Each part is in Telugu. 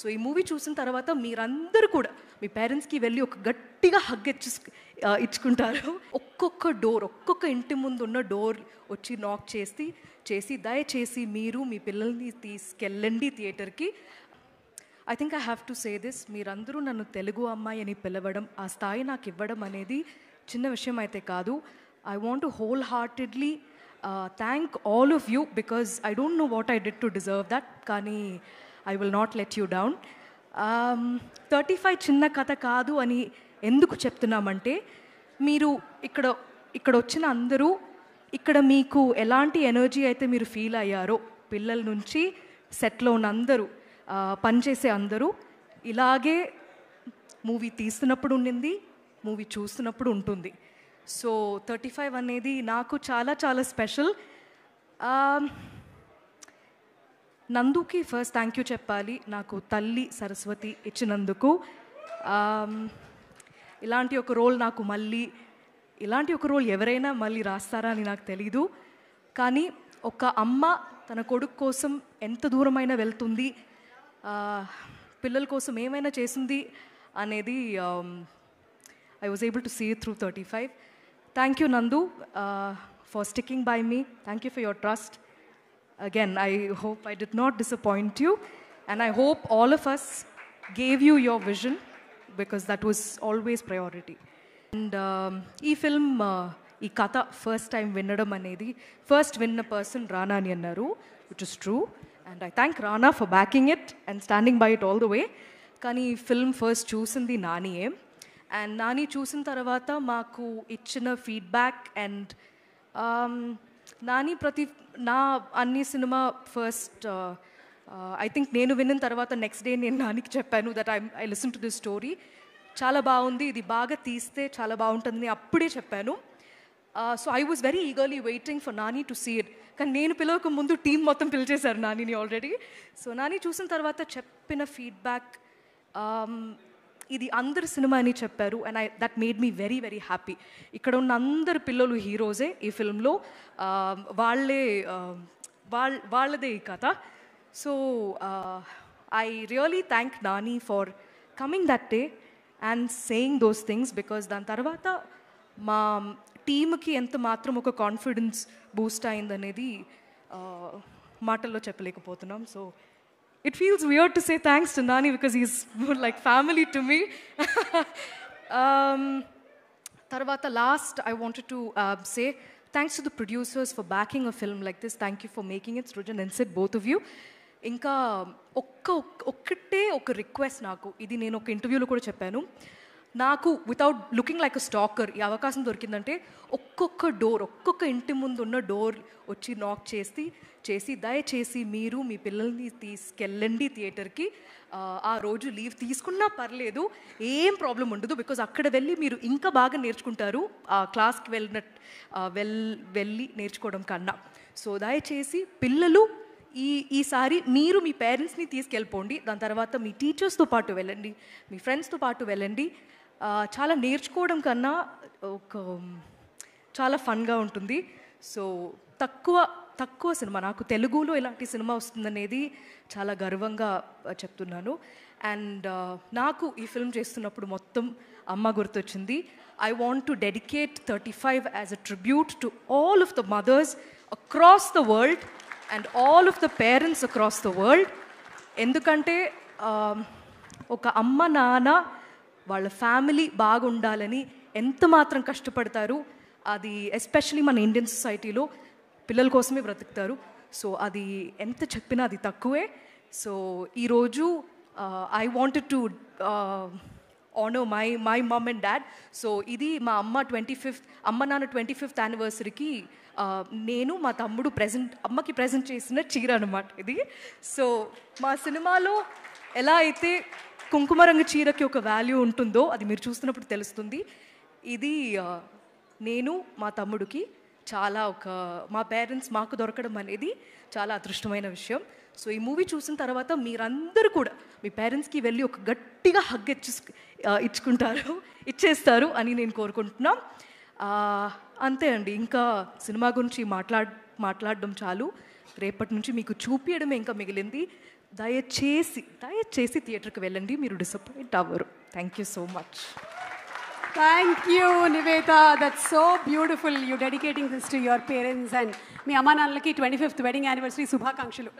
సో ఈ మూవీ చూసిన తర్వాత మీరందరూ కూడా మీ పేరెంట్స్కి వెళ్ళి ఒక గట్టిగా హగ్ ఇచ్చుకుంటారు. ఒక్కొక్క ఇంటి ముందు ఉన్న డోర్ వచ్చి నాక్ చేసి దయచేసి మీరు మీ పిల్లల్ని తీసుకెళ్ళండి థియేటర్కి. I think I have to say this, మీరందరూ నన్ను తెలుగు అమ్మాయి అని పిలవడం, ఆ స్థాయి నాకు ఇవ్వడం అనేది చిన్న విషయం అయితే కాదు. I want to wholeheartedly thank all of you because I don't know what I did to deserve that, కానీ I will not let you down. 35 చిన్న కథ కాదు అని ఎందుకు చెప్తున్నామంటే, మీరు ఇక్కడ వచ్చిన అందరూ ఇక్కడ మీకు ఎలాంటి ఎనర్జీ అయితే మీరు ఫీల్ అయ్యారో, పిల్లల నుంచి సెట్లో ఉన్న అందరూ పనిచేసే అందరూ ఇలాగే మూవీ తీస్తున్నప్పుడు ఉండింది, మూవీ చూస్తున్నప్పుడు ఉంటుంది. సో 35 అనేది నాకు చాలా చాలా స్పెషల్. నందుకి ఫస్ట్ థ్యాంక్ యూ చెప్పాలి, నాకు తల్లి సరస్వతి ఇచ్చినందుకు. ఇలాంటి ఒక రోల్ నాకు ఇలాంటి ఒక రోల్ ఎవరైనా మళ్ళీ రాస్తారా అని నాకు తెలీదు, కానీ ఒక అమ్మ తన కొడుకు కోసం ఎంత దూరమైనా వెళ్తుంది, పిల్లల కోసం ఏమైనా చేసింది అనేది I was able to see it through 35. Thank you, Nandu, for sticking by me. Thank you for your trust. Again, I hope I did not disappoint you, and I hope all of us gave you your vision, because that was always priority. And ee film ee katha first time vinnadam anedi first winner person Rana ani annaru, which is true, and I thank Rana for backing it and standing by it all the way. Kani film first chusindi Naniye, and Nani చూసిన తర్వాత మాకు ఇచ్చిన ఫీడ్బ్యాక్ అండ్ నాని నా అన్ని సినిమా ఫస్ట్ ఐ థింక్ నేను విన్న తర్వాత నెక్స్ట్ డే నేను నానికి చెప్పాను that I listen to this story, చాలా బాగుంది, ఇది బాగా తీస్తే చాలా బాగుంటుందని అప్పుడే చెప్పాను. So I was very eagerly waiting for Nani to see it, కానీ నేను పిలవక ముందు టీం మొత్తం పిలిచేశారు నానిని ఆల్రెడీ. సో నాని చూసిన తర్వాత చెప్పిన ఫీడ్బ్యాక్, ఇది అందరి సినిమా అని చెప్పారు, and that made me very very happy. ఇక్కడ ఉన్న అందరు పిల్లలు హీరోసే ఈ ఫిల్మ్లో, వాళ్ళదే ఈ కథ. So I really thank Nani for coming that day and saying those things, because దాని తర్వాత మా టీమ్కి ఎంత మాత్రం ఒక కాన్ఫిడెన్స్ బూస్ట్ అయిందనేది మాటల్లో చెప్పలేకపోతున్నాం. So it feels weird to say thanks to Nani because he's more like family to me. Tarvata last, I wanted to say thanks to the producers for backing a film like this. Thank you for making it, Srujan and Sid, both of you. Inka ఒక్కటే ఒక రిక్వెస్ట్, నాకు ఇది నేను ఒక ఇంటర్వ్యూలో కూడా చెప్పాను, నాకు వితౌట్ లుకింగ్ లైక్ అ స్టాకర్ ఈ అవకాశం దొరికిందంటే ఒక్కొక్క ఇంటి ముందు ఉన్న డోర్ వచ్చి నాక్ చేసి దయచేసి మీరు మీ పిల్లల్ని తీసుకెళ్ళండి థియేటర్కి. ఆ రోజు లీవ్ తీసుకున్నా పర్లేదు, ఏం ప్రాబ్లం ఉండదు, బికాజ్ అక్కడ వెళ్ళి మీరు ఇంకా బాగా నేర్చుకుంటారు క్లాస్కి వెళ్ళి నేర్చుకోవడం కన్నా. సో దయచేసి పిల్లలు ఈసారి మీరు మీ పేరెంట్స్ని తీసుకెళ్ళిపోండి, దాని తర్వాత మీ టీచర్స్తో పాటు వెళ్ళండి, మీ ఫ్రెండ్స్తో పాటు వెళ్ళండి. చాలా నేర్చుకోవడం కన్నా చాలా ఫన్గా ఉంటుంది. సో తక్కువ సినిమా, నాకు తెలుగులో ఇలాంటి సినిమా వస్తుందనేది చాలా గర్వంగా చెప్తున్నాను. అండ్ నాకు ఈ ఫిల్మ్ చేస్తున్నప్పుడు మొత్తం అమ్మ గుర్తొచ్చింది. I want to dedicate 35 as a tribute to all of the mothers across the world and all of the parents across the world. ఎందుకంటే ఒక అమ్మ నాన్న వాళ్ళ ఫ్యామిలీ బాగుండాలని ఎంత మాత్రం కష్టపడతారు, అది ఎస్పెషలీ మన ఇండియన్ సొసైటీలో పిల్లల కోసమే బ్రతుకుతారు. సో అది ఎంత చెప్పినా అది తక్కువే. సో ఈరోజు I wanted to honour my mum and dad. So ఇది మా అమ్మ నాన్న 25th యానివర్సరీకి నేను మా తమ్ముడు అమ్మకి ప్రజెంట్ చేసిన చీర అనమాట ఇది. సో మా సినిమాలో ఎలా అయితే కుంకుమ రంగు చీరకి ఒక వాల్యూ ఉంటుందో అది మీరు చూస్తున్నప్పుడు తెలుస్తుంది. ఇది నేను మా తమ్ముడికి చాలా మా పేరెంట్స్ మాకు దొరకడం అనేది చాలా అదృష్టమైన విషయం. సో ఈ మూవీ చూసిన తర్వాత మీరందరూ కూడా మీ పేరెంట్స్కి వెళ్ళి ఒక గట్టిగా హగ్ ఇచ్చేస్తారు అని నేను కోరుకుంటున్నాం. అంతే అండి, ఇంకా సినిమా గురించి మాట్లాడడం చాలు. రేపటి నుంచి మీకు చూపించడమే ఇంకా మిగిలింది. దయచేసి దయచేసి థియేటర్కి వెళ్ళండి, మీరు డిసప్పాయింట్ అవ్వరు. Thank you so much. Thank you, Nivedha. That's so beautiful. You dedicating this to your parents and మీ అమ్మా నాన్నలకి 25th వెడ్డింగ్ యానివర్సరీ శుభాకాంక్షలు.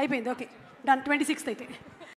అయిపోయింది, ఓకే, డన్. 26th అయితే